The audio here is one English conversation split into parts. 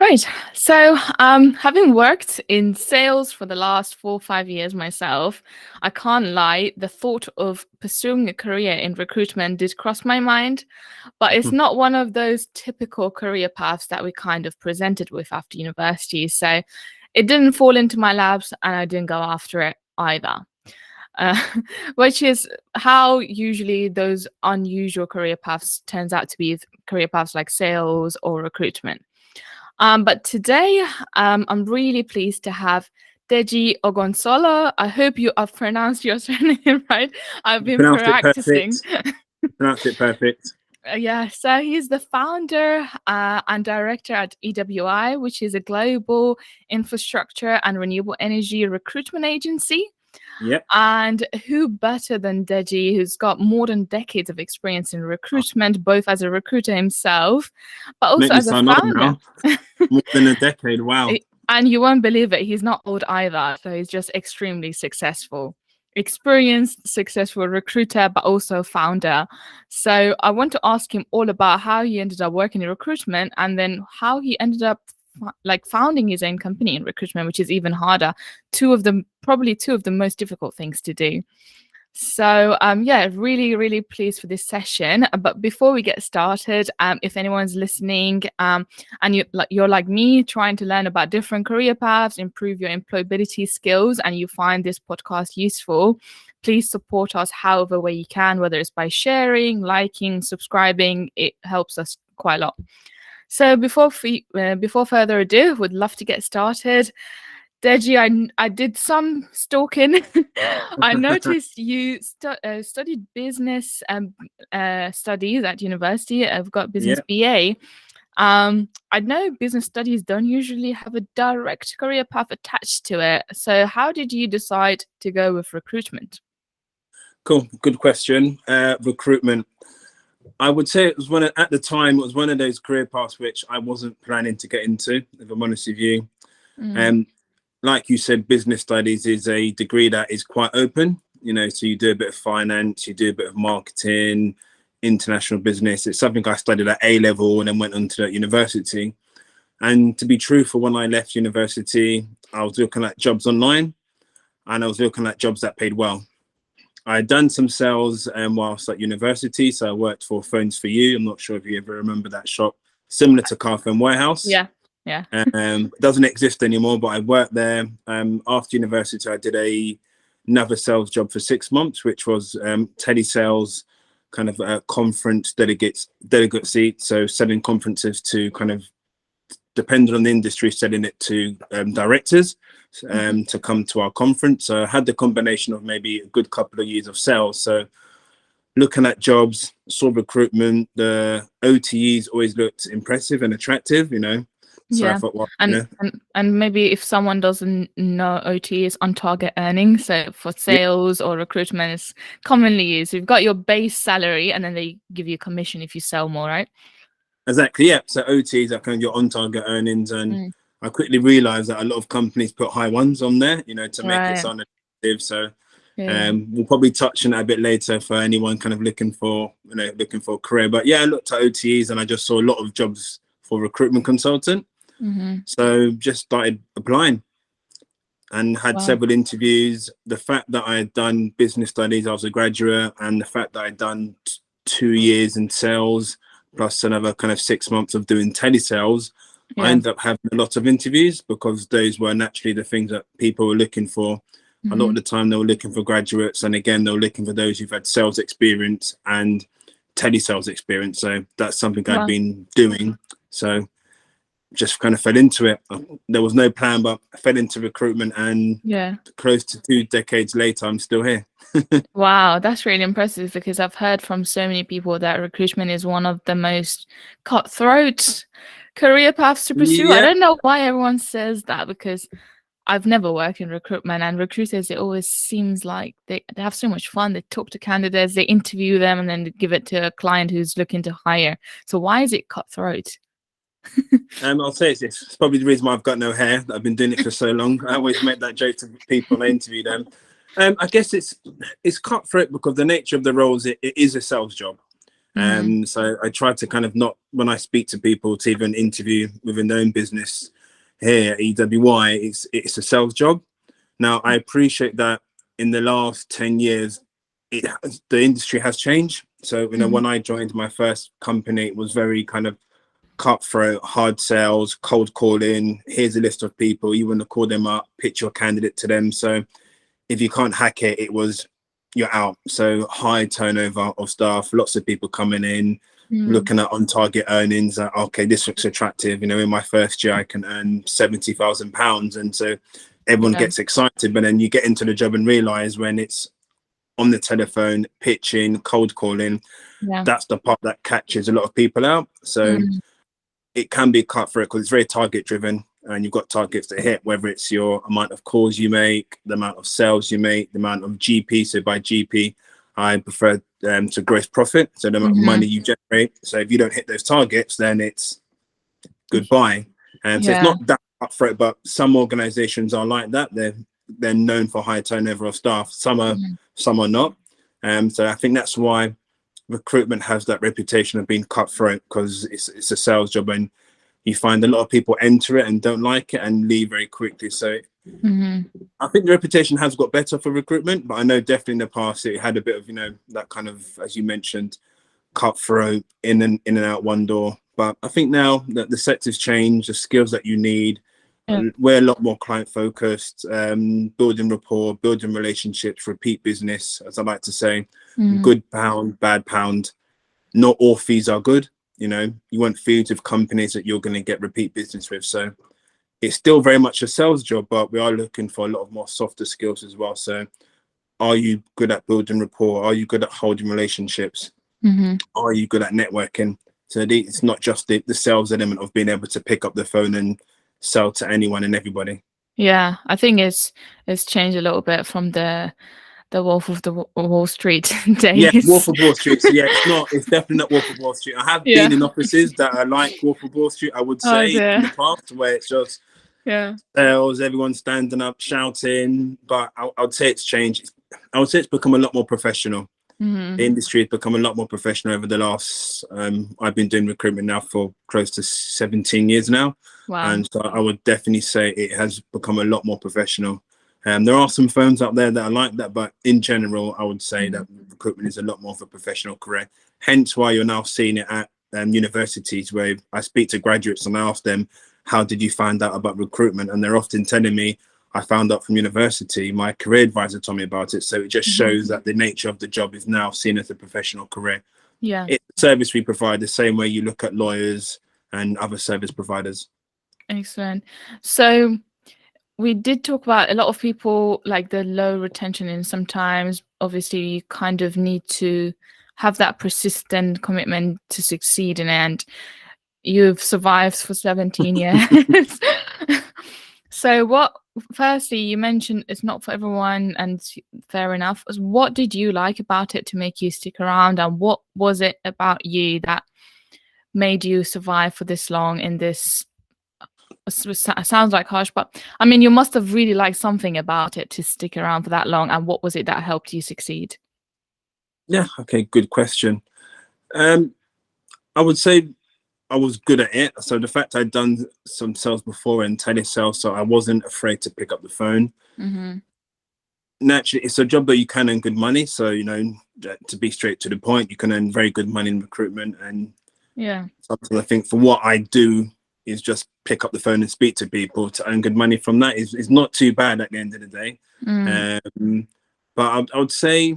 Right. So, having worked in sales for the last 4 or 5 years myself, I can't lie, the thought of pursuing a career in recruitment did cross my mind, but it's not one of those typical career paths that we kind of presented with after university. So, it didn't fall into my laps and I didn't go after it either. Uh, which is how usually those unusual career paths turns out to be career paths like sales or recruitment. But today, I'm really pleased to have Deji Ogunsola. I hope I've pronounced your surname right. I've You been pronounced it practicing. perfect. You pronounced it perfect. Yeah, so he's the founder and director at EWI, which is a global infrastructure and renewable energy recruitment agency. Yep. And who better than Deji, who's got more than decades of experience in recruitment, both as a recruiter himself, but also Make me as a sound old founder. now. More than a decade. Wow. And you won't believe it, he's not old either. So he's just extremely successful, experienced, successful recruiter, but also founder. So I want to ask him all about how he ended up working in recruitment and then how he ended up like founding his own company in recruitment, which is even harder. Probably two of the most difficult things to do. So yeah, really, really pleased for this session. But before we get started, if anyone's listening and you're like me, trying to learn about different career paths, improve your employability skills, and you find this podcast useful, please support us however way you can, whether it's by sharing, liking, subscribing. It helps us quite a lot. So before further ado, would love to get started. Deji, I did some stalking. I noticed you studied business studies at university. I've got business Yep. BA. I know business studies don't usually have a direct career path attached to it. So how did you decide to go with recruitment? Cool. Good question. Recruitment. I would say it was at the time, it was one of those career paths which I wasn't planning to get into, if I'm honest with you. Like you said, business studies is a degree that is quite open, so you do a bit of finance, you do a bit of marketing, international business. It's something I studied at A level and then went on to university. And to be truthful, when I left university, I was looking at jobs online and I was looking at jobs that paid well. I had done some sales whilst at university. So I worked for Phones for You. I'm not sure if you ever remember that shop, similar to Car Phone Warehouse. Yeah. It doesn't exist anymore, but I worked there. After university, I did another sales job for 6 months, which was telesales, kind of a conference delegate seat. So selling conferences to kind of, depending on the industry, selling it to directors to come to our conference. So I had the combination of maybe a good couple of years of sales. So looking at jobs, saw recruitment, the OTEs always looked impressive and attractive, So Yeah. I thought, well, And maybe if someone doesn't know, OT is on target earnings. So for sales or recruitment, it's commonly used. You've got your base salary and then they give you commission if you sell more, right? Exactly. Yeah. So OTs are kind of your on target earnings. And I quickly realized that a lot of companies put high ones on there, to make it sound attractive. So we'll probably touch on that a bit later for anyone kind of looking for a career. But yeah, I looked at OTs and I just saw a lot of jobs for recruitment consultant. So just started applying and had several interviews. The fact that I had done business studies, I was a graduate, and the fact that I'd done 2 years in sales, plus another kind of 6 months of doing telesales, I ended up having a lot of interviews because those were naturally the things that people were looking for. A lot of the time they were looking for graduates, and again, they were looking for those who've had sales experience and telesales experience. So that's something I'd been doing. So just kind of fell into it. There was no plan, but I fell into recruitment, and close to 2 decades later, I'm still here. Wow, that's really impressive because I've heard from so many people that recruitment is one of the most cutthroat career paths to pursue. I don't know why everyone says that because I've never worked in recruitment, and recruiters, it always seems like they have so much fun. They talk to candidates, they interview them, and then they give it to a client who's looking to hire. So why is it cutthroat? I'll say it's probably the reason why I've got no hair. I've been doing it for so long. I always make that joke to people when I interview them. I guess it's cutthroat because the nature of the roles, it is a sales job. So I try to kind of not, when I speak to people to even interview within their own business here at EWI, it's a sales job. Now, I appreciate that in the last 10 years, the industry has changed. So, when I joined my first company, it was very kind of cutthroat, hard sales, cold calling. Here's a list of people. You want to call them up, pitch your candidate to them. So if you can't hack it, you're out. So high turnover of staff, lots of people coming in, looking at on target earnings. Okay, this looks attractive. In my first year, I can earn £70,000. And so everyone gets excited. But then you get into the job and realize when it's on the telephone, pitching, cold calling, that's the part that catches a lot of people out. So it can be cutthroat because it's very target driven, and you've got targets to hit, whether it's your amount of calls you make, the amount of sales you make, the amount of GP. So by GP, I prefer to gross profit, so the amount of money you generate. So if you don't hit those targets, then it's goodbye. And so it's not that cutthroat, but some organizations are like that. They're known for high turnover of staff. Some are not. So I think that's why recruitment has that reputation of being cutthroat, because it's a sales job, and you find a lot of people enter it and don't like it and leave very quickly. So I think the reputation has got better for recruitment, but I know definitely in the past it had a bit of, that kind of, as you mentioned, cutthroat, in and out one door. But I think now that the sector's changed, the skills that you need, we're a lot more client focused, building rapport, building relationships, repeat business, as I like to say. Good pound, bad pound. Not all fees are good. You want fees with companies that you're going to get repeat business with. So it's still very much a sales job, but we are looking for a lot of more softer skills as well. So are you good at building rapport? Are you good at holding relationships? Are you good at networking? So it's not just the sales element of being able to pick up the phone and sell to anyone and everybody. Yeah, I think it's changed a little bit from the Wolf of the Wall Street days. Yeah, Wolf of Wall Street. So it's definitely not Wolf of Wall Street. I have been in offices that are like Wolf of Wall Street, I would say, in the past, where it's just sales, everyone standing up, shouting. But I would say it's changed. I would say it's become a lot more professional. The industry has become a lot more professional over the last, I've been doing recruitment now for close to 17 years now. Wow. And so I would definitely say it has become a lot more professional. There are some firms out there that are like that, but in general, I would say that recruitment is a lot more of a professional career. Hence why you're now seeing it at universities, where I speak to graduates and I ask them, how did you find out about recruitment? And they're often telling me, I found out from university, my career advisor told me about it. So it just shows that the nature of the job is now seen as a professional career. Yeah. It's a service we provide, the same way you look at lawyers and other service providers. Excellent. So we did talk about a lot of people like the low retention, and sometimes obviously you kind of need to have that persistent commitment to succeed in it, and you've survived for 17 years. So firstly, you mentioned it's not for everyone, and fair enough. What did you like about it to make you stick around, and what was it about you that made you survive for this long in this? Sounds like harsh, but I mean, you must have really liked something about it to stick around for that long. And what was it that helped you succeed? Yeah, okay, good question. I would say I was good at it. So the fact I'd done some sales before and telesales, so I wasn't afraid to pick up the phone. Naturally, it's a job that you can earn good money. So, to be straight to the point, you can earn very good money in recruitment. And something I think for what I do is just pick up the phone and speak to people to earn good money from that is not too bad at the end of the day. But I would say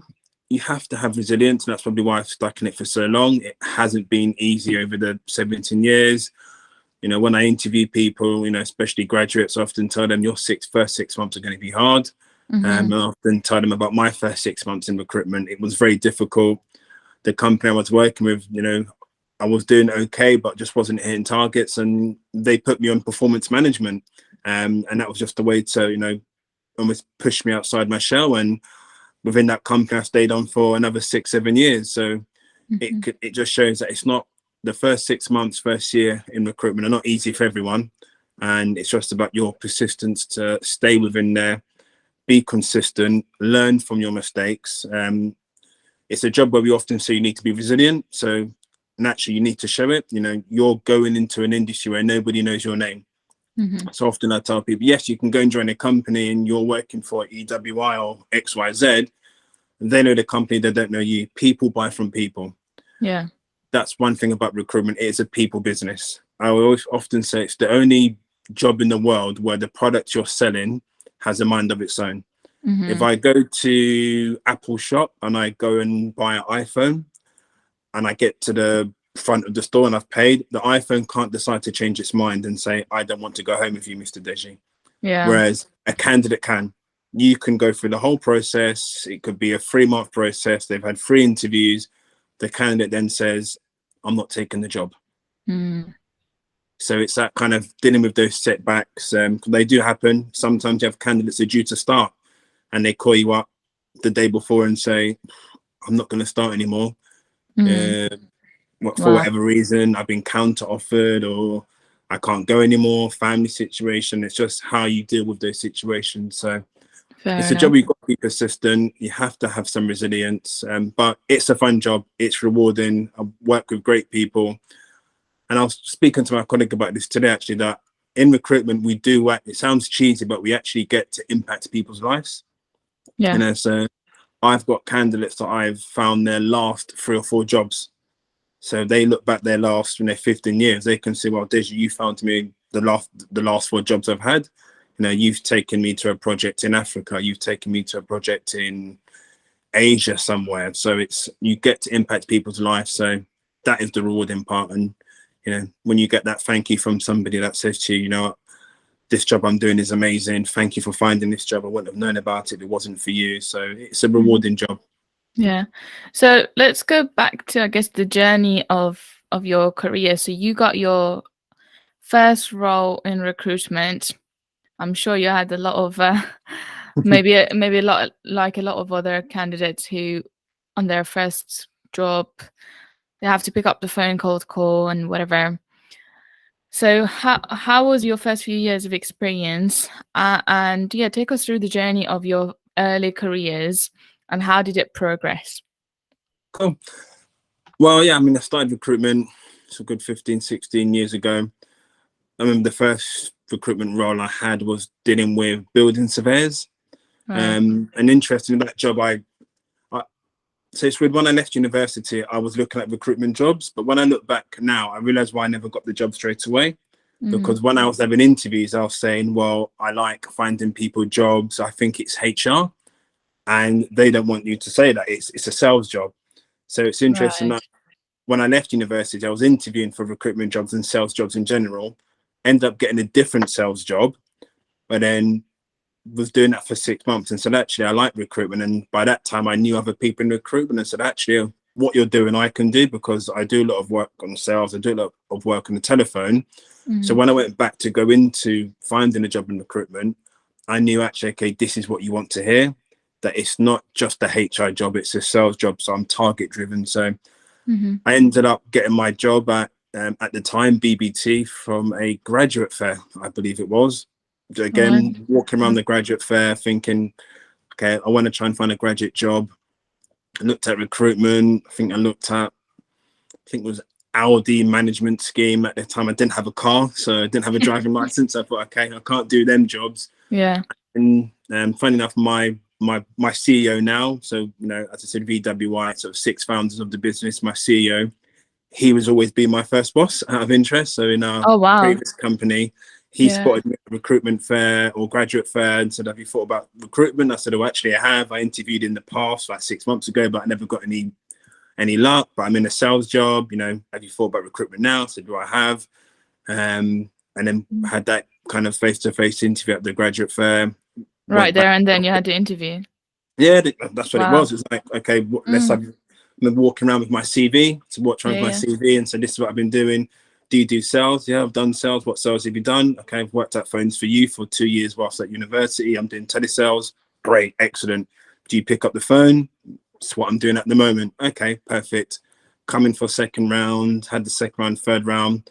you have to have resilience, and that's probably why I've stuck in it for so long. It hasn't been easy over the 17 years. When I interview people, especially graduates, I often tell them your first 6 months are going to be hard. I often tell them about my first 6 months in recruitment. It was very difficult. The company I was working with, I was doing okay, but just wasn't hitting targets, and they put me on performance management. And that was just a way to, almost push me outside my shell. And within that company, I stayed on for another 6-7 years. So it just shows that it's not the first 6 months, first year in recruitment are not easy for everyone. And it's just about your persistence to stay within there, be consistent, learn from your mistakes. it's a job where we often say you need to be resilient. So naturally, you need to show it. You know, you're going into an industry where nobody knows your name. So often I tell people, yes, you can go and join a company and you're working for EWI or XYZ. They know the company, they don't know you. People buy from people. Yeah. That's one thing about recruitment. It's a people business. I always often say it's the only job in the world where the product you're selling has a mind of its own. If I go to Apple shop and I go and buy an iPhone and I get to the front of the store and I've paid, the iPhone can't decide to change its mind and say, I don't want to go home with you, Mr. Deji. Yeah. Whereas a candidate can. You can go through the whole process. It could be a 3-month process. They've had 3 interviews. The candidate then says, I'm not taking the job. So it's that kind of dealing with those setbacks. They do happen. Sometimes you have candidates who are due to start and they call you up the day before and say, I'm not going to start anymore. For whatever reason, I've been counter offered or I can't go anymore, family situation. It's just how you deal with those situations. So it's a job you've got to be persistent. You have to have some resilience, but it's a fun job. It's rewarding. I work with great people. And I was speaking to my colleague about this today, actually, that in recruitment, we do, it sounds cheesy, but we actually get to impact people's lives. Yeah. You know, so I've got candidates that I've found their last 3 or 4 jobs. So they look back their last, 15 years, they can say, well, Deji, you found me the last 4 jobs I've had. You know, you've taken me to a project in Africa. You've taken me to a project in Asia somewhere. So you get to impact people's lives. So that is the rewarding part. And, when you get that thank you from somebody that says to you, this job I'm doing is amazing. Thank you for finding this job. I wouldn't have known about it if it wasn't for you. So it's a rewarding job. Yeah. So let's go back to, I guess, the journey of your career. So you got your first role in recruitment. I'm sure you had a lot of maybe a lot like a lot of other candidates who on their first job they have to pick up the phone, cold call and whatever. So how was your first few years of experience? And yeah, take us through the journey of your early careers and how did it progress? Cool. Well, yeah, I started recruitment a good 15, 16 years ago. I remember the first recruitment role I had was dealing with building surveyors. And interesting that job, so it's weird, when I left university, I was looking at recruitment jobs. But when I look back now, I realized why I never got the job straight away. Because when I was having interviews, I was saying, well, I like finding people jobs. I think it's HR. And they don't want you to say that. It's a sales job. So it's interesting that when I left university, I was interviewing for recruitment jobs and sales jobs in general, ended up getting a different sales job, but then was doing that for 6 months and said, actually, I like recruitment. And by that time, I knew other people in recruitment and said, actually, what you're doing, I can do because I do a lot of work on sales. I do a lot of work on the telephone. So when I went back to go into finding a job in recruitment, I knew actually, okay, this is what you want to hear, that it's not just a HR job, it's a sales job. So I'm target driven. So I ended up getting my job at the time, BBT, from a graduate fair, I believe it was. Again, walking around the graduate fair thinking, okay, I want to try and find a graduate job. I looked at recruitment. I think it was Audi management scheme. At the time, I didn't have a car, so I didn't have a driving license. I thought, okay, I can't do them jobs. Yeah. And funny enough, my CEO now, so, as I said, VWI, so 6 founders of the business, my CEO, he was always been my first boss out of interest. So in our previous company, he spotted me at a recruitment fair or graduate fair and said, have you thought about recruitment? I said, oh, actually, I have. I interviewed in the past, like 6 months ago, but I never got any luck. But I'm in a sales job. Have you thought about recruitment now? I said, do I have? And then had that kind of face-to-face interview at the graduate fair. Right there and then you had to interview. Yeah, that's what it was. It was like, okay, let's have. I'm walking around with my CV to watch around my CV and say, this is what I've been doing. Do you do sales? Yeah, I've done sales. What sales have you done? Okay, I've worked at Phones for You for 2 years whilst at university. I'm doing telesales. Great, excellent. Do you pick up the phone? It's what I'm doing at the moment. Okay, perfect. Coming for second round, had the second round, third round.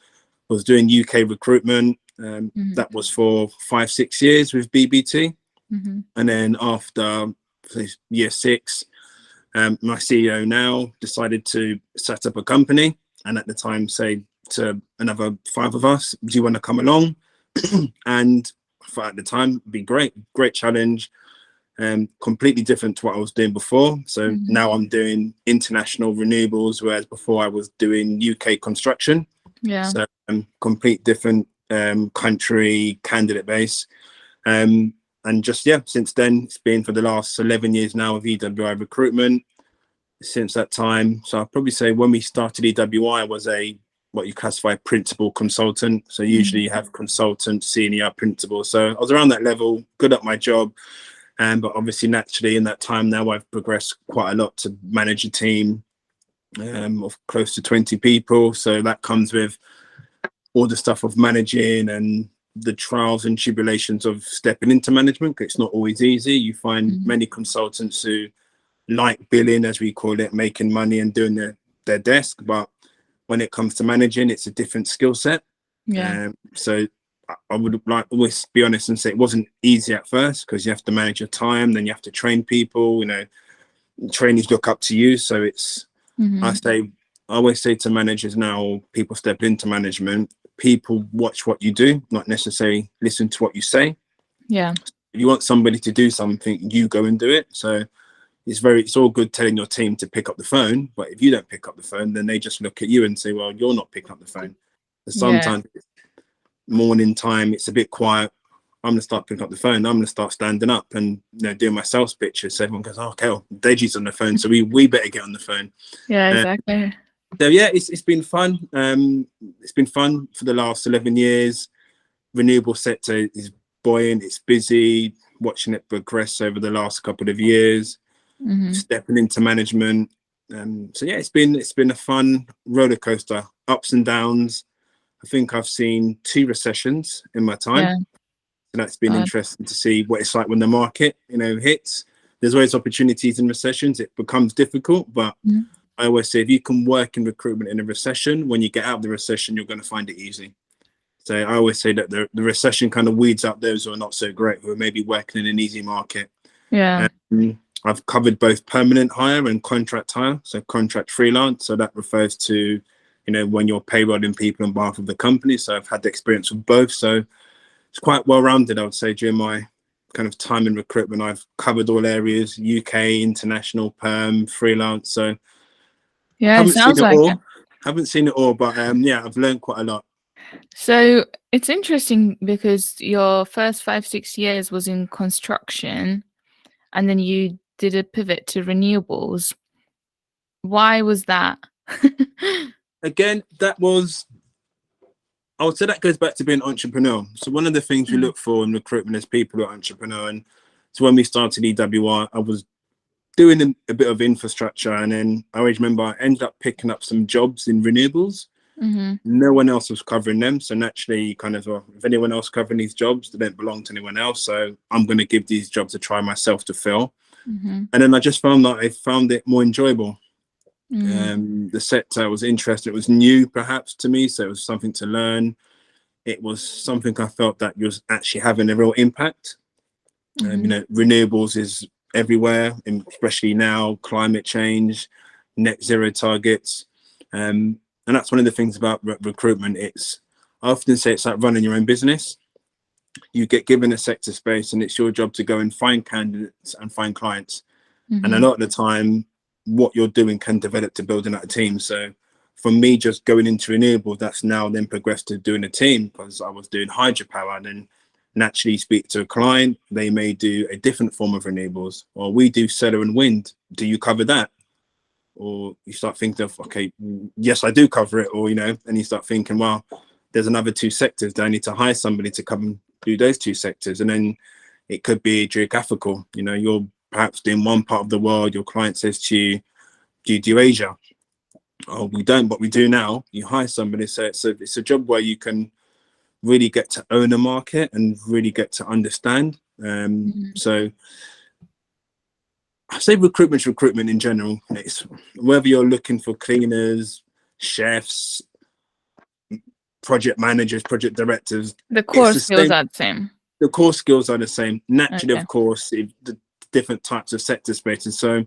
Was doing UK recruitment. That was for 5-6 years with BBT. And then after year 6, My CEO now decided to set up a company, and at the time say to another 5 of us, do you want to come along? And for at the time, it'd be great challenge, completely different to what I was doing before. So now I'm doing international renewables, whereas before I was doing UK construction. Yeah. So complete different country, candidate base. And just, yeah, since then, it's been for the last 11 years now of EWI Recruitment. Since that time, so I'll probably say when we started EWI, I was what you classify principal consultant. So usually you have consultant, senior, principal. So I was around that level, good at my job. But obviously, naturally, in that time now, I've progressed quite a lot to manage a team of close to 20 people. So that comes with all the stuff of managing and the trials and tribulations of stepping into management. It's not always easy. You find many consultants who like billing, as we call it, making money and doing their desk. But when it comes to managing, it's a different skill set. Yeah. So I would like always be honest and say it wasn't easy at first, because you have to manage your time, then you have to train people, you know, trainees look up to you. So it's, I always say to managers now, people step into management, people watch what you do, not necessarily listen to what you say. Yeah. If you want somebody to do something, you go and do it. So it's all good telling your team to pick up the phone, but if you don't pick up the phone, then they just look at you and say, well, you're not picking up the phone. So sometimes morning time, it's a bit quiet. I'm gonna start picking up the phone. I'm gonna start standing up and, you know, doing my sales pitches. So everyone goes, oh, okay, well, Deji's on the phone, so we better get on the phone. Yeah, exactly. So yeah, it's been fun. It's been fun for the last 11 years. Renewable sector is buoyant. It's busy. Watching it progress over the last couple of years. Stepping into management. So yeah, it's been a fun roller coaster, ups and downs. I think I've seen 2 recessions in my time. Yeah. And that's been interesting to see what it's like when the market, you know, hits. There's always opportunities in recessions. It becomes difficult, but I always say if you can work in recruitment in a recession, when you get out of the recession, you're going to find it easy. So I always say that the recession kind of weeds out those who are not so great, who are maybe working in an easy market. Yeah. I've covered both permanent hire and contract hire, so contract freelance. So that refers to, you know, when you're payrolling people on behalf of the company. So I've had the experience with both. So it's quite well-rounded, I would say, during my kind of time in recruitment. I've covered all areas, UK, international, perm, freelance. So yeah, it sounds like it. Haven't seen it all, but yeah, I've learned quite a lot. So it's interesting because your first 5-6 years was in construction, and then you did a pivot to renewables. Why was that? Again, I would say that goes back to being an entrepreneur. So one of the things we look for in recruitment is people who are entrepreneur. And so when we started EWI, I was doing a bit of infrastructure, and then I always remember I ended up picking up some jobs in renewables. No one else was covering them, so naturally kind of, well, if anyone else covering these jobs, they don't belong to anyone else, so I'm going to give these jobs a try myself to fill. And then I just found that I found it more enjoyable. The sector was interesting. It was new perhaps to me, so it was something to learn. It was something I felt that was actually having a real impact. You know, renewables is everywhere, especially now, climate change, net zero targets. And that's one of the things about recruitment. I often say it's like running your own business. You get given a sector space and it's your job to go and find candidates and find clients. And a lot of the time, what you're doing can develop to building out a team. So for me, just going into renewables, that's now then progressed to doing a team, because I was doing hydropower, and then naturally speak to a client, they may do a different form of renewables, or we do solar and wind. Do you cover that? Or you start thinking of, okay, yes, I do cover it. Or, you know, and you start thinking, well, there's another 2 sectors. Do I need to hire somebody to come and do those 2 sectors? And then it could be geographical. You know, you're perhaps doing one part of the world. Your client says to you, do you do Asia? Oh, we don't, but we do now. You hire somebody. So it's a job where you can really get to own a market and really get to understand. So I say recruitment's recruitment in general. It's whether you're looking for cleaners, chefs, project managers, project directors. The core skills are the same. The core skills are the same. Naturally, of course, the different types of sector spaces. So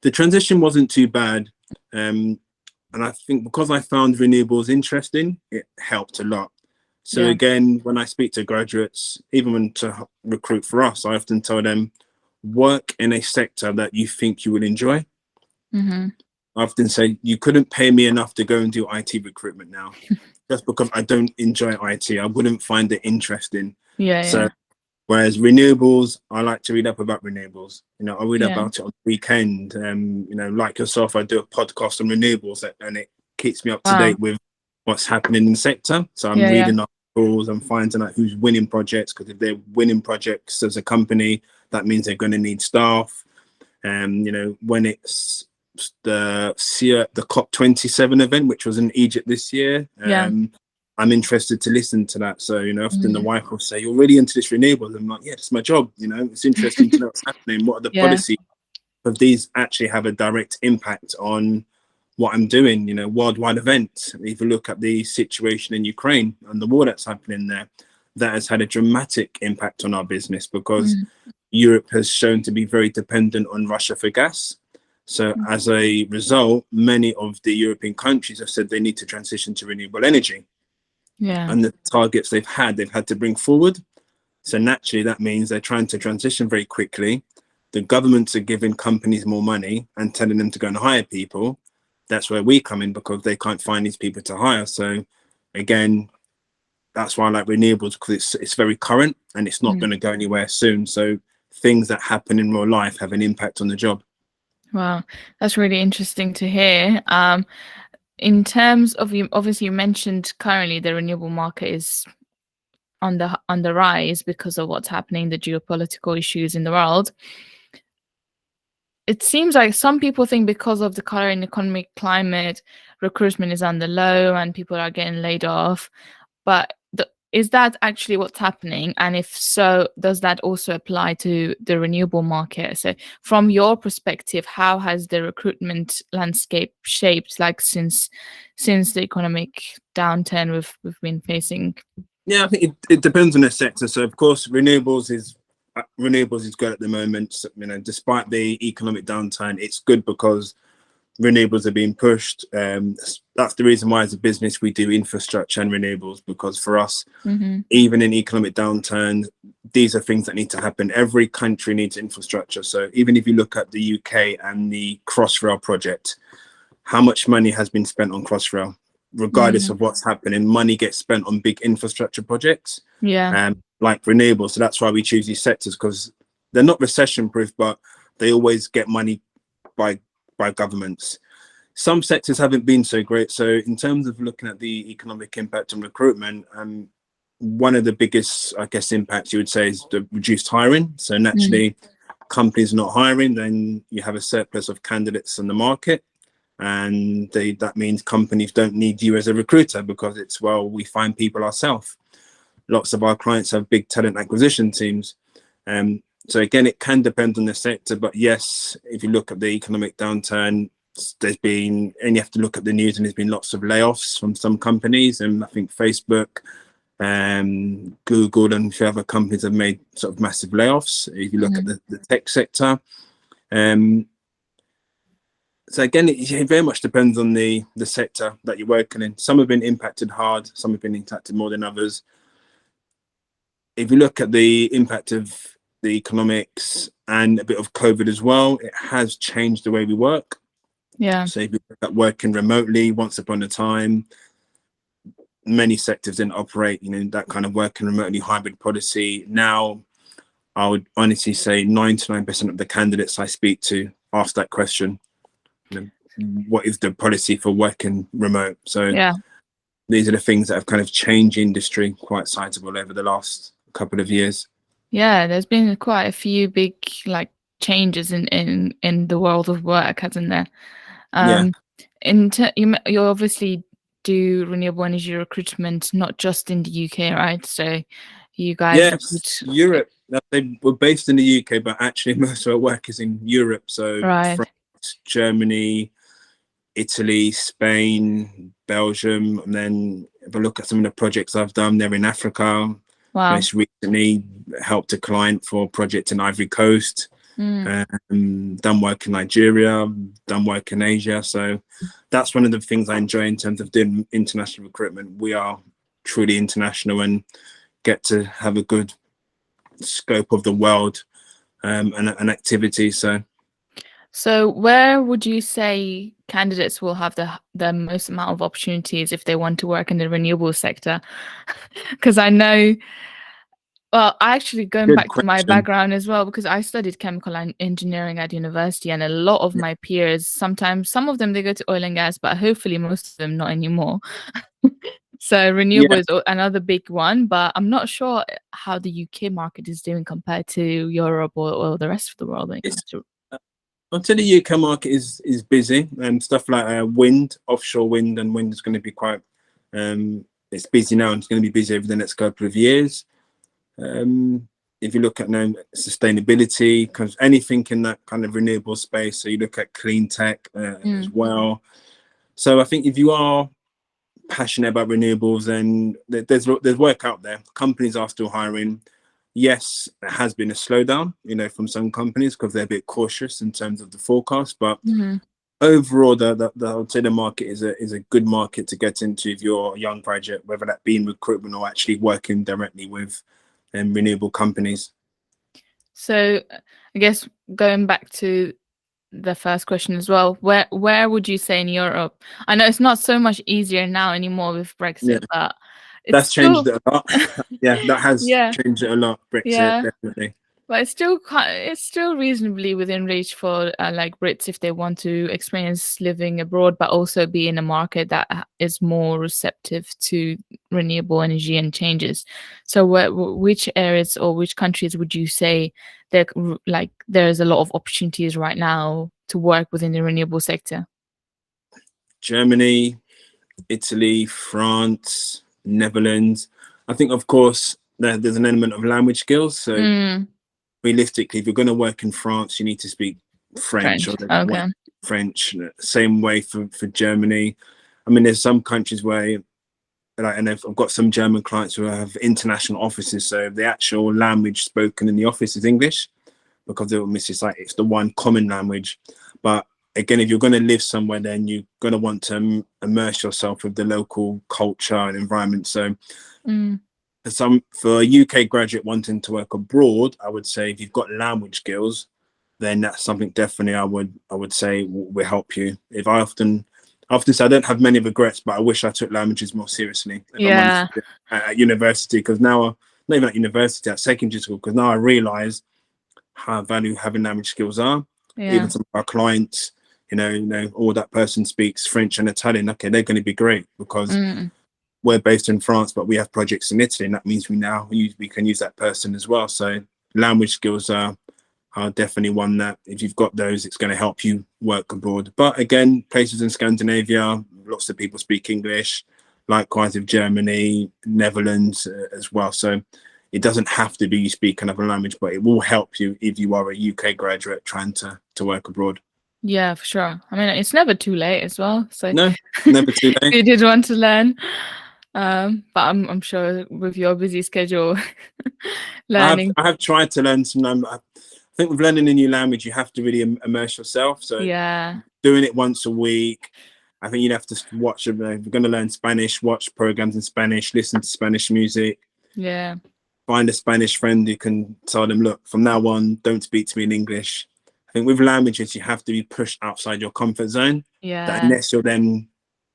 The transition wasn't too bad. And I think because I found renewables interesting, it helped a lot. So again, when I speak to graduates, even when to recruit for us, I often tell them, work in a sector that you think you will enjoy. I often say, you couldn't pay me enough to go and do IT recruitment now. Just because I don't enjoy IT, I wouldn't find it interesting. Whereas renewables, I like to read up about renewables. You know, I read about it on the weekend. You know, like yourself, I do a podcast on renewables, and it keeps me up to date with what's happening in the sector. So I'm reading articles, I'm finding out who's winning projects, because if they're winning projects as a company, that means they're going to need staff. You know, when it's the COP27 event, which was in Egypt this year, I'm interested to listen to that. So, you know, often the wife will say, "You're really into this renewables." I'm like, yeah, it's my job. You know, it's interesting to know what's happening. What are the policies of these actually have a direct impact on what I'm doing? You know, worldwide events. If you look at the situation in Ukraine and the war that's happening there, that has had a dramatic impact on our business, because Europe has shown to be very dependent on Russia for gas. So as a result, many of the European countries have said they need to transition to renewable energy. And the targets they've had to bring forward. So naturally, that means they're trying to transition very quickly. The governments are giving companies more money and telling them to go and hire people. That's where we come in, because they can't find these people to hire. So again, that's why I like renewables, because it's very current and it's not going to go anywhere soon. So things that happen in real life have an impact on the job. Wow, that's really interesting to hear. In terms of, you obviously you mentioned currently the renewable market is on the rise because of what's happening, the geopolitical issues in the world. It seems like some people think because of the current economic climate, recruitment is on the low and people are getting laid off. But is that actually what's happening? And if so, does that also apply to the renewable market? So from your perspective, how has the recruitment landscape shaped, like since the economic downturn we've been facing? Yeah, I think it depends on the sector. So of course, renewables is good at the moment. So, you know, despite the economic downturn, it's good because renewables are being pushed. That's the reason why as a business we do infrastructure and renewables, because for us, even in economic downturn, these are things that need to happen. Every country needs infrastructure. So even if you look at the UK and the Crossrail project, how much money has been spent on Crossrail? Regardless of what's happening, money gets spent on big infrastructure projects, like renewables. So that's why we choose these sectors, because they're not recession proof, but they always get money by governments. Some sectors haven't been so great. So in terms of looking at the economic impact on recruitment, one of the biggest, I guess, impacts you would say is the reduced hiring. So naturally, companies not hiring, then you have a surplus of candidates in the market. And that means companies don't need you as a recruiter, because it's, well, we find people ourselves. Lots of our clients have big talent acquisition teams. So again, it can depend on the sector, but yes, if you look at the economic downturn, and you have to look at the news, and there's been lots of layoffs from some companies, and I think Facebook, Google and a few other companies have made sort of massive layoffs. If you look at the tech sector, so again, it very much depends on the sector that you're working in. Some have been impacted hard, some have been impacted more than others. If you look at the impact of the economics and a bit of COVID as well, it has changed the way we work. So if you look at working remotely, once upon a time, many sectors didn't operate, you know, that kind of working remotely hybrid policy. Now, I would honestly say 99% of the candidates I speak to ask that question. You know, what is the policy for working remote? So these are the things that have kind of changed industry quite sizable over the last couple of years. There's been quite a few big changes in the world of work, hasn't there? You obviously do renewable energy recruitment not just in the UK, right? So you guys Europe. They were based in the UK, but actually most of our work is in Europe. So France, Germany, Italy, Spain, Belgium, and then if I look at some of the projects I've done, they're in Africa. Most recently helped a client for a project in Ivory Coast. done work in Nigeria, done work in Asia. So that's one of the things I enjoy in terms of doing international recruitment. We are truly international and get to have a good scope of the world and activity. So where would you say candidates will have the most amount of opportunities if they want to work in the renewable sector? Because I know, well, I actually going Good back to my question. background as well, because I studied chemical engineering at university, and a lot of my peers, sometimes some of them they go to oil and gas, but hopefully most of them not anymore. So renewable is another big one, but I'm not sure how the UK market is doing compared to Europe or the rest of the world when it comes to. I'd say the UK market is busy, and stuff like wind, offshore wind, and wind is going to be quite. It's busy now, and it's going to be busy over the next couple of years. If you look at sustainability, because anything in that kind of renewable space, so you look at clean tech as well. So I think if you are passionate about renewables, then there's work out there. Companies are still hiring. Yes, there has been a slowdown, from some companies because they're a bit cautious in terms of the forecast. But overall, I would say the market is a good market to get into if you're a young graduate, whether that be in recruitment or actually working directly with renewable companies. So I guess going back to the first question as well, where would you say in Europe? I know it's not so much easier now anymore with Brexit, but that's changed it a lot. That has changed it a lot. Brexit, definitely. But it's still reasonably within reach for like Brits if they want to experience living abroad, but also be in a market that is more receptive to renewable energy and changes. So which areas or which countries would you say there's a lot of opportunities right now to work within the renewable sector? Germany, Italy, France, Netherlands. I think, of course, there's an element of language skills. So realistically, if you're going to work in France, you need to speak French. Okay. French. Same way for Germany. I mean, there's some countries where, and I've got some German clients who have international offices, so the actual language spoken in the office is English, because it's the one common language. But again, if you're going to live somewhere, then you're going to want to immerse yourself with the local culture and environment. So for a UK graduate wanting to work abroad, I would say if you've got language skills, then that's something definitely I would say will help you. If I often say I don't have many regrets, but I wish I took languages more seriously at university, because now, not even at university, at secondary school, because now I realise how valuable having language skills are. Even some of our clients, all that person speaks French and Italian, okay, they're going to be great because we're based in France, but we have projects in Italy, and that means we can use that person as well. So language skills are definitely one that if you've got those, it's going to help you work abroad. But again, places in Scandinavia, lots of people speak English. Likewise with Germany, Netherlands as well. So it doesn't have to be you speak another language, but it will help you if you are a UK graduate trying to work abroad. Yeah, for sure. I mean, it's never too late as well. So no, never too late. You did want to learn, but I'm sure with your busy schedule, learning. I have tried to learn some. I think with learning a new language, you have to really immerse yourself. So doing it once a week. I think you'd have to watch. If you're going to learn Spanish, watch programs in Spanish, listen to Spanish music. Yeah. Find a Spanish friend who can tell them, look, from now on, don't speak to me in English. I think with languages, you have to be pushed outside your comfort zone. Yeah. Unless you're then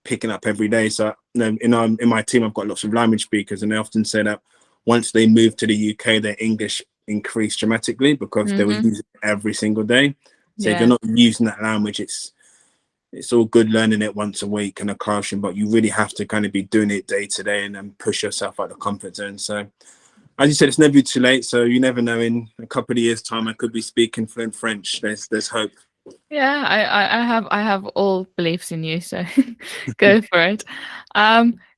picking up every day. So in my team, I've got lots of language speakers, and they often say that once they move to the UK, their English increased dramatically because they were using it every single day. So if you're not using that language, it's all good learning it once a week in a classroom, but you really have to kind of be doing it day to day and then push yourself out of the comfort zone. So as you said, it's never too late. So you never know, in a couple of years' time, I could be speaking fluent French. There's hope. Yeah, I have all beliefs in you, so go for it.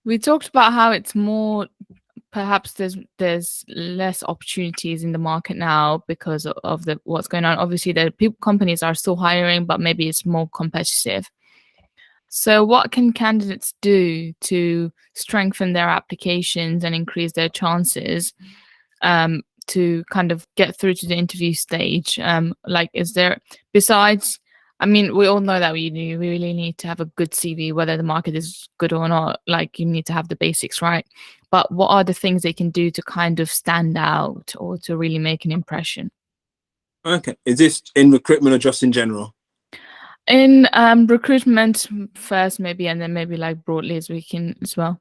We talked about how it's more, perhaps there's less opportunities in the market now because of what's going on. Obviously, companies are still hiring, but maybe it's more competitive. So what can candidates do to strengthen their applications and increase their chances to kind of get through to the interview stage? Like, is there, besides, I mean, we all know that we really need to have a good CV, whether the market is good or not. Like, you need to have the basics right. But what are the things they can do to kind of stand out or to really make an impression? Okay, is this in recruitment or just in general? In recruitment first, maybe, and then maybe like broadly as we can as well.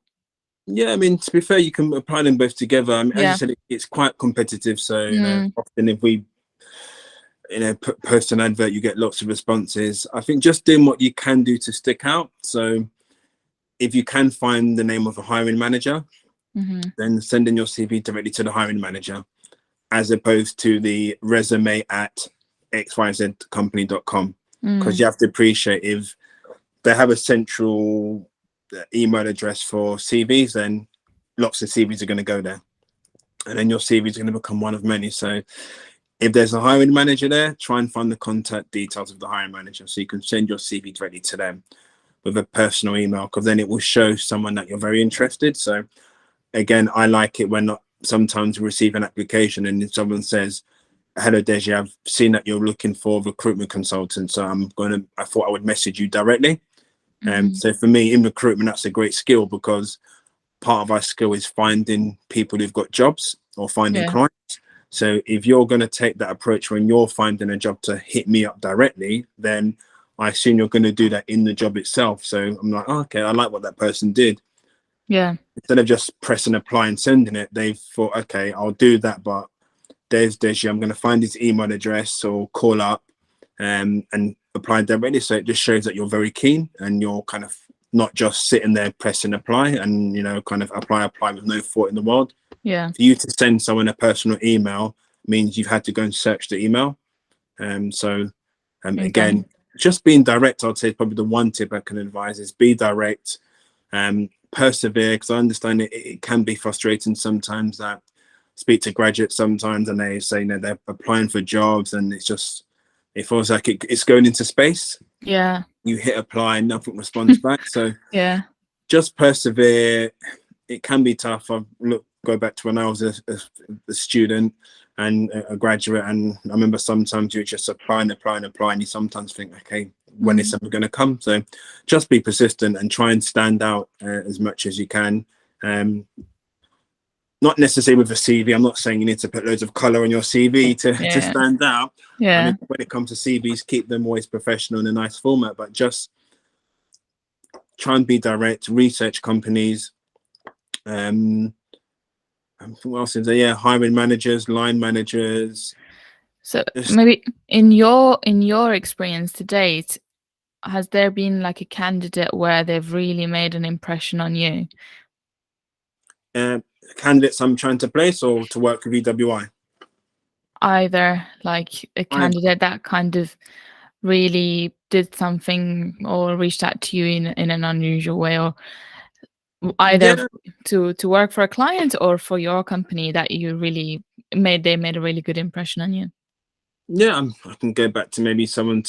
Yeah, I mean, to be fair, you can apply them both together. I mean, as you Yeah. said, it's quite competitive. So, you know, often if we, you know, post an advert, you get lots of responses. I think just doing what you can do to stick out. So if you can find the name of a hiring manager, then sending your CV directly to the hiring manager, as opposed to the resume at xyzcompany.com. Because you have to appreciate, if they have a central email address for CVs, then lots of CVs are going to go there, and then your CV is going to become one of many. So if there's a hiring manager there, try and find the contact details of the hiring manager so you can send your CV directly to them with a personal email, because then it will show someone that you're very interested. So again, I like it when sometimes we receive an application and if someone says, "Hello Deji, I've seen that you're looking for recruitment consultants, so I thought I would message you directly." So for me in recruitment, that's a great skill, because part of our skill is finding people who've got jobs or finding clients. So if you're going to take that approach when you're finding a job to hit me up directly, then I assume you're going to do that in the job itself. So I'm like, oh, okay, I like what that person did. Yeah. Instead of just pressing apply and sending it, they thought, okay, I'll do that, but there's Deji, I'm going to find his email address or call up and apply directly. So it just shows that you're very keen and you're kind of not just sitting there pressing apply and, you know, kind of apply with no thought in the world. Yeah. For you to send someone a personal email means you've had to go and search the email. Again, just being direct, I'd say probably the one tip I can advise is be direct, persevere, because I understand it can be frustrating sometimes. That speak to graduates sometimes and they say, you know, they're applying for jobs and it feels like it's going into space. Yeah. You hit apply and nothing responds back. So yeah, just persevere. It can be tough. Go back to when I was a student and a graduate, and I remember sometimes you just apply and you sometimes think, okay, when is something going to come? So just be persistent and try and stand out as much as you can. Not necessarily with a CV. I'm not saying you need to put loads of color on your CV to stand out. Yeah. I mean, when it comes to CVs, keep them always professional in a nice format, but just try and be direct, research companies. What else is there? Yeah, hiring managers, line managers. So maybe in your experience to date, has there been like a candidate where they've really made an impression on you? Candidates I'm trying to place or to work with EWI? Either, like a candidate that kind of really did something or reached out to you in an unusual way, or either to work for a client or for your company that you really made a really good impression on you. Yeah, I can go back to maybe someone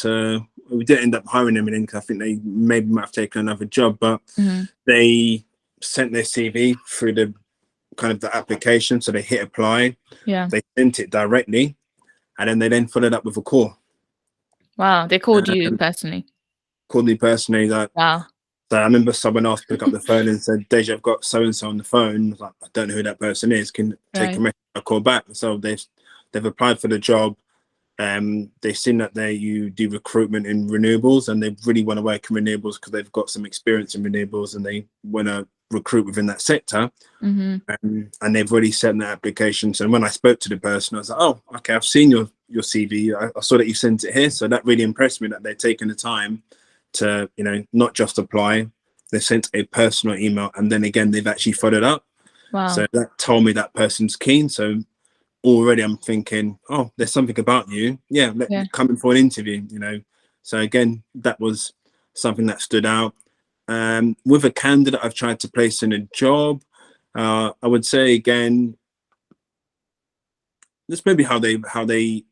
we didn't end up hiring them in, because I think they maybe might have taken another job, but they sent their CV through the kind of the application. So they hit apply, they sent it directly, and then followed up with a call. Wow, they called you personally? Called me personally. Like, wow. So I remember someone else picked up the phone and said, "Deji, I've got so and so on the phone." I was like, I don't know who that person is. Can take a message, a call back. So they've applied for the job. They've seen that you do recruitment in renewables, and they really want to work in renewables because they've got some experience in renewables, and they want to recruit within that sector. And they've already sent their application. So when I spoke to the person, I was like, "Oh, okay, I've seen your CV. I saw that you sent it here." So that really impressed me that they're taking the time to, you know, not just apply. They sent a personal email, and then again they've actually followed up. Wow. So that told me that person's keen. So already I'm thinking, oh, there's something about you. Yeah, come in for an interview, you know. So again, that was something that stood out. With a candidate I've tried to place in a job, I would say again, this may be how they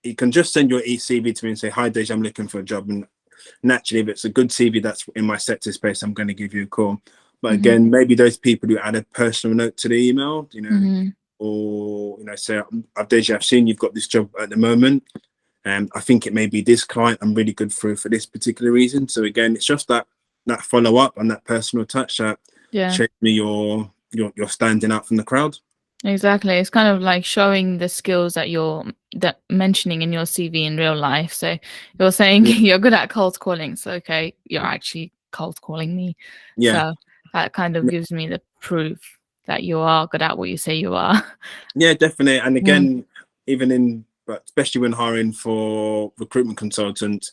you can just send your CV to me and say, "Hi Deji, I'm looking for a job," and naturally, if it's a good CV that's in my sector space, I'm going to give you a call. But again, maybe those people who add a personal note to the email, you know, or, you know, say, Deji, I've seen you've got this job at the moment. I think it may be this client I'm really good for this particular reason. So again, it's just that follow up and that personal touch that shows me you're standing out from the crowd. Exactly. It's kind of like showing the skills that you're mentioning in your CV in real life. So you're saying you're good at cold calling. So okay, you're actually cold calling me. So that kind of gives me the proof that you are good at what you say you are. Yeah, definitely. And again, but especially when hiring for recruitment consultants,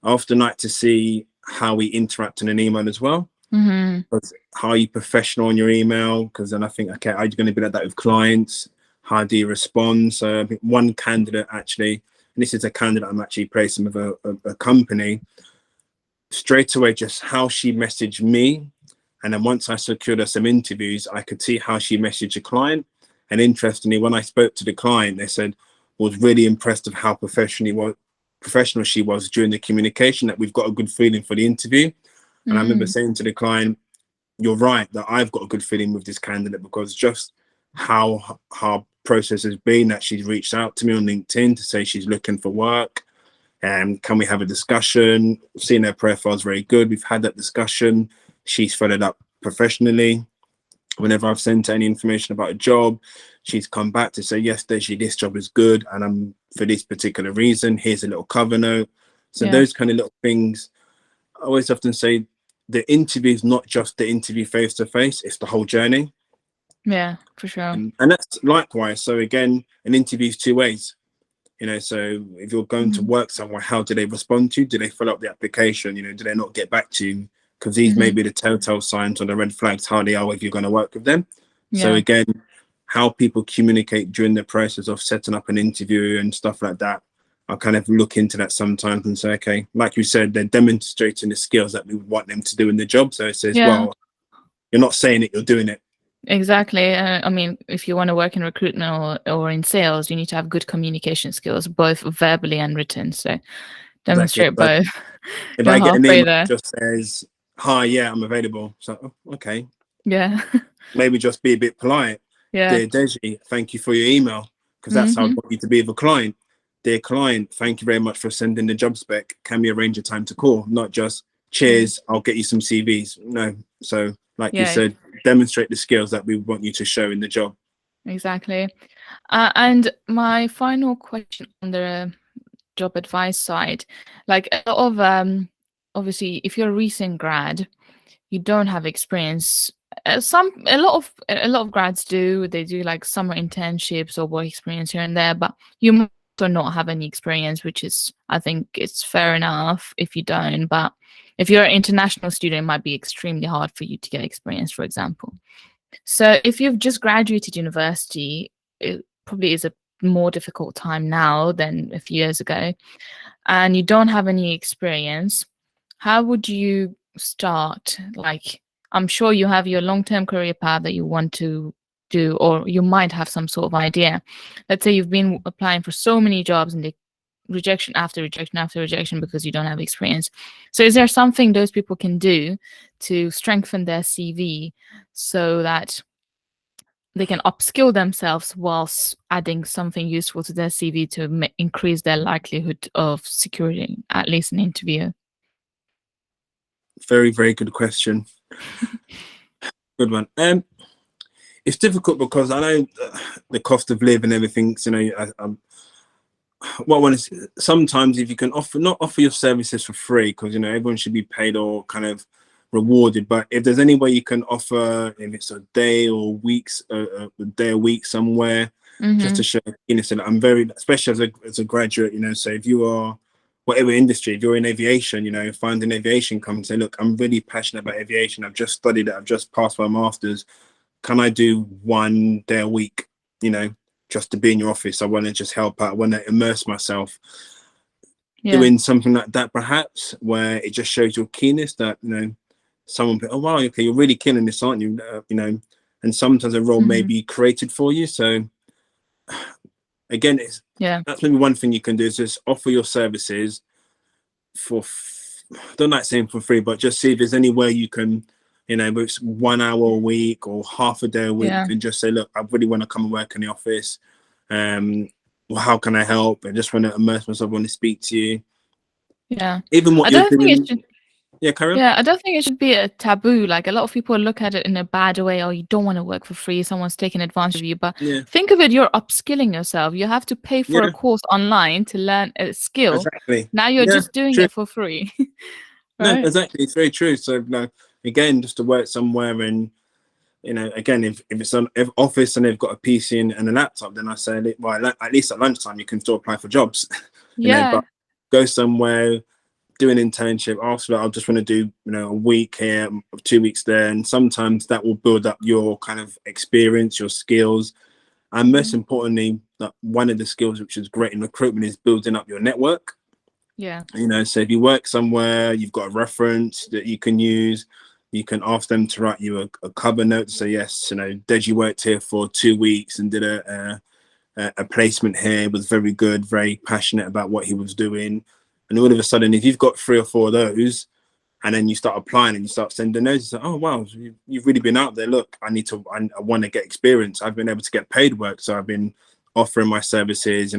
I often like to see how we interact in an email as well. How are you professional on your email? Because then I think, okay, are you going to be like that with clients? How do you respond? So I think one candidate actually, and this is a candidate I'm actually placing with a company, straight away just how she messaged me. And then once I secured her some interviews, I could see how she messaged a client. And interestingly, when I spoke to the client, they said, was really impressed of how professional she was during the communication, that we've got a good feeling for the interview. And I remember saying to the client, you're right, that I've got a good feeling with this candidate, because just how her process has been, that she's reached out to me on LinkedIn to say she's looking for work. And can we have a discussion? Seeing her profile is very good. We've had that discussion. She's followed up professionally. Whenever I've sent her any information about a job, she's come back to say, yes, Deji, this job is good. And I'm for this particular reason. Here's a little cover note. So those kind of little things. I always often say the interview is not just the interview face to face, it's the whole journey. Yeah, for sure. And that's likewise. So again, an interview is two ways. So if you're going to work somewhere, how do they respond to you? Do they fill up the application? Do they not get back to you? Because these may be the telltale signs or the red flags, how they are if you're going to work with them. So again, how people communicate during the process of setting up an interview and stuff like that, I kind of look into that sometimes and say, okay, like you said, they're demonstrating the skills that we would want them to do in the job. So it says, well, you're not saying it, you're doing it. Exactly. I mean, if you want to work in recruitment or in sales, you need to have good communication skills, both verbally and written. So demonstrate both. If I get an email that just says, hi, yeah, I'm available. So, okay. Yeah. Maybe just be a bit polite. Dear Deji, thank you for your email, because that's how I want you to be with a client. Dear client, thank you very much for sending the job spec. Can we arrange a time to call? Not just, cheers, I'll get you some CVs. No. So like you said, demonstrate the skills that we want you to show in the job. Exactly. And my final question on the job advice side, like a lot of, obviously, if you're a recent grad, you don't have experience. A lot of grads do. They do like summer internships or work experience here and there, but you might also not have any experience, which is, I think it's fair enough if you don't. But if you're an international student, it might be extremely hard for you to get experience, for example. So if you've just graduated university, it probably is a more difficult time now than a few years ago, and you don't have any experience. How would you start? Like, I'm sure you have your long-term career path that you want to do, or you might have some sort of idea. Let's say you've been applying for so many jobs and they rejection after rejection after rejection because you don't have experience. So is there something those people can do to strengthen their CV so that they can upskill themselves whilst adding something useful to their CV to increase their likelihood of securing at least an interview? Very, very good question. Good one. It's difficult because I know the cost of living and everything. What I want to sometimes, if you can not offer your services for free, because everyone should be paid or kind of rewarded, but if there's any way you can offer, if it's a day or weeks, a day a week somewhere, just to show, I'm very, especially as a graduate, so if you are whatever industry, if you're in aviation, find an aviation company and say, look, I'm really passionate about aviation. I've just studied it. I've just passed my master's. Can I do 1 day a week, just to be in your office? I want to just help out. I want to immerse myself. Doing something like that, perhaps, where it just shows your keenness that, someone, oh, wow, okay, you're really killing this, aren't you? And sometimes a role may be created for you. So again, that's maybe one thing you can do, is just offer your services for, I don't like saying for free, but just see if there's any way you can, whether it's 1 hour a week or half a day a week, and just say, look, I really want to come and work in the office. Well, how can I help? I just want to immerse myself, want to speak to you. Yeah. Even what I you're don't think it doing. should. Yeah, Karen? Yeah, I don't think it should be a taboo. Like a lot of people look at it in a bad way. Oh, you don't want to work for free. Someone's taking advantage of you. But Yeah. think of it, you're upskilling yourself. You have to pay for a Yeah, course online to learn a skill. exactly. Now you're Yeah, just doing true. it for free. No, Right? exactly. It's very true. So, again, just to work somewhere and, again, if it's an office and they've got a PC and a laptop, then I say, well, at least at lunchtime, you can still apply for jobs, Yeah. but go somewhere, do an internship. After that, I just want to do, a week here, 2 weeks there. And sometimes that will build up your kind of experience, your skills. And most importantly, one of the skills which is great in recruitment is building up your network. Yeah. So if you work somewhere, you've got a reference that you can use. You can ask them to write you a cover note to say, yes, Deji worked here for 2 weeks and did a placement here, was very good, very passionate about what he was doing. And all of a sudden, if you've got 3 or 4 of those, and then you start applying and you start sending those, you say, oh, wow, you've really been out there. Look, I want to get experience. I've been able to get paid work. So I've been offering my services,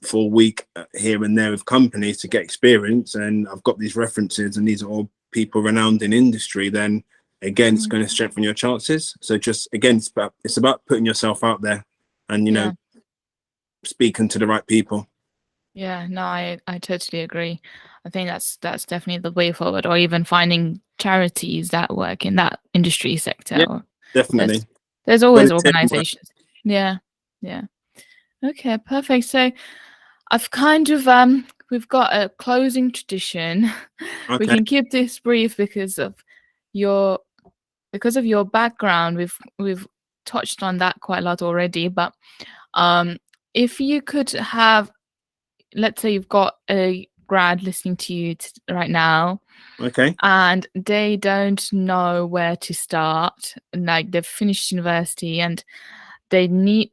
for a week here and there with companies to get experience. And I've got these references and these are all people renowned in industry. Then again, it's going to strengthen your chances. So just, again, it's about putting yourself out there and, speaking to the right people. Yeah, no, I totally agree. I think that's definitely the way forward, or even finding charities that work in that industry sector. Yeah, Or definitely. there's always Volunteer work. organizations. Yeah, yeah. Okay, perfect. So I've kind of we've got a closing tradition. We Okay. can keep this brief because of your background. We've touched on that quite a lot already, but if you could have, let's say you've got a grad listening to you right now, Okay. and they don't know where to start, like they've finished university and they need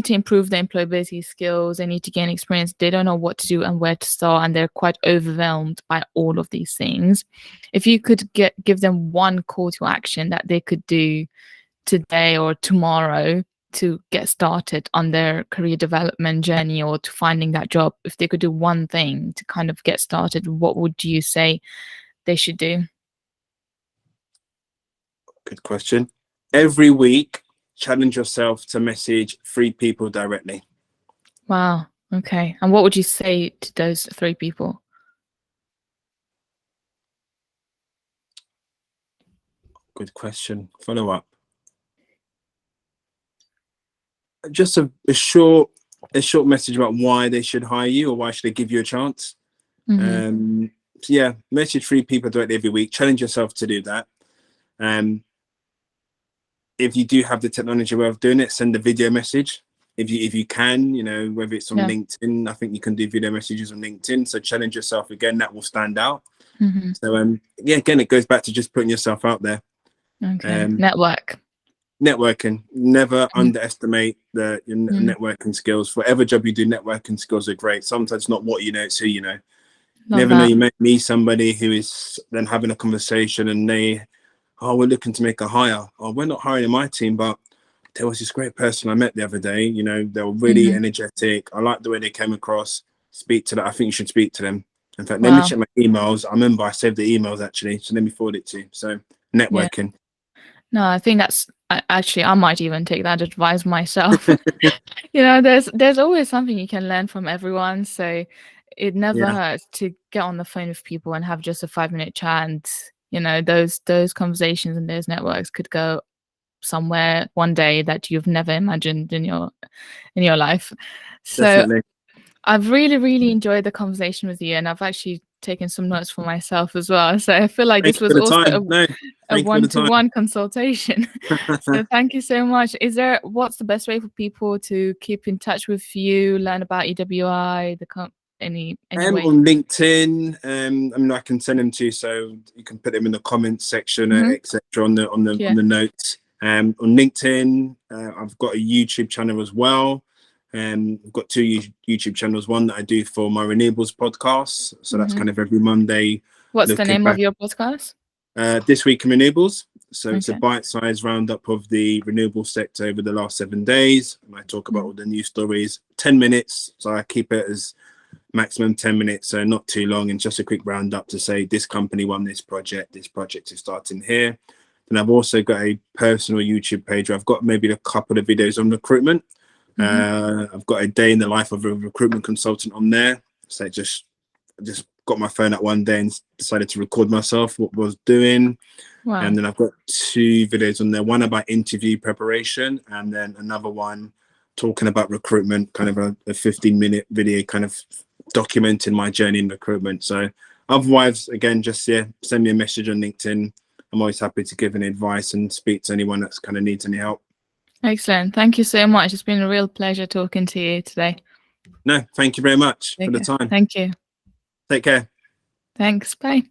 to improve their employability skills, they need to gain experience, they don't know what to do and where to start, and they're quite overwhelmed by all of these things. If you could give them one call to action that they could do today or tomorrow to get started on their career development journey or to finding that job, if they could do one thing to kind of get started, what would you say they should do? Good question. Every week, challenge yourself to message 3 people directly. Wow. Okay. And what would you say to those 3 people? Good question. Follow up. Just a short message about why they should hire you or why should they give you a chance. So yeah, message 3 people directly every week. Challenge yourself to do that. If you do have the technology way of doing it, send a video message. If you can, whether it's on LinkedIn, I think you can do video messages on LinkedIn. So challenge yourself again, that will stand out. So yeah, again, it goes back to just putting yourself out there. Okay. Networking. Never underestimate your networking skills. Whatever job you do, networking skills are great. Sometimes not what you know, it's who you know. Never know, you may meet somebody who is then having a conversation and they, oh, we're looking to make a hire. Oh, we're not hiring in my team, but there was this great person I met the other day. They were really energetic. I like the way they came across. Speak to that. I think you should speak to them. In fact, let me check my emails. I remember I saved the emails actually, so let me forward it to you. So networking. Yeah. No, I think that's actually, I might even take that advice myself. There's always something you can learn from everyone. So it never hurts to get on the phone with people and have just a 5-minute chat. And, those conversations and those networks could go somewhere one day that you've never imagined in your life. So Definitely. I've really, really enjoyed the conversation with you, and I've actually taken some notes for myself as well. So I feel like this was also a one-to-one consultation. So thank you so much. What's the best way for people to keep in touch with you, learn about EWI, any way? On LinkedIn, I can send them to you, so you can put them in the comments section, etc. on the notes. On LinkedIn, I've got a YouTube channel as well. I've got 2 YouTube channels. One that I do for my Renewables podcast, so that's kind of every Monday. What's the name of your podcast? This week in Renewables. So it's a bite-sized roundup of the renewable sector over the last 7 days. And I talk about all the news stories, 10 minutes. So I keep it as maximum 10 minutes, so not too long, and just a quick roundup to say this company won this project is starting here. And I've also got a personal YouTube page where I've got maybe a couple of videos on recruitment. I've got a day in the life of a recruitment consultant on there. So I just got my phone out one day and decided to record myself what I was doing. And then I've got 2 videos on there, one about interview preparation and then another one talking about recruitment, kind of a 15-minute video kind of documenting my journey in recruitment. So otherwise, again, just send me a message on LinkedIn. I'm always happy to give any advice and speak to anyone that's kind of needs any help. Excellent. Thank you so much. It's been a real pleasure talking to you today. No, thank you very much for the time. Thank you. Take care. Thanks. Bye.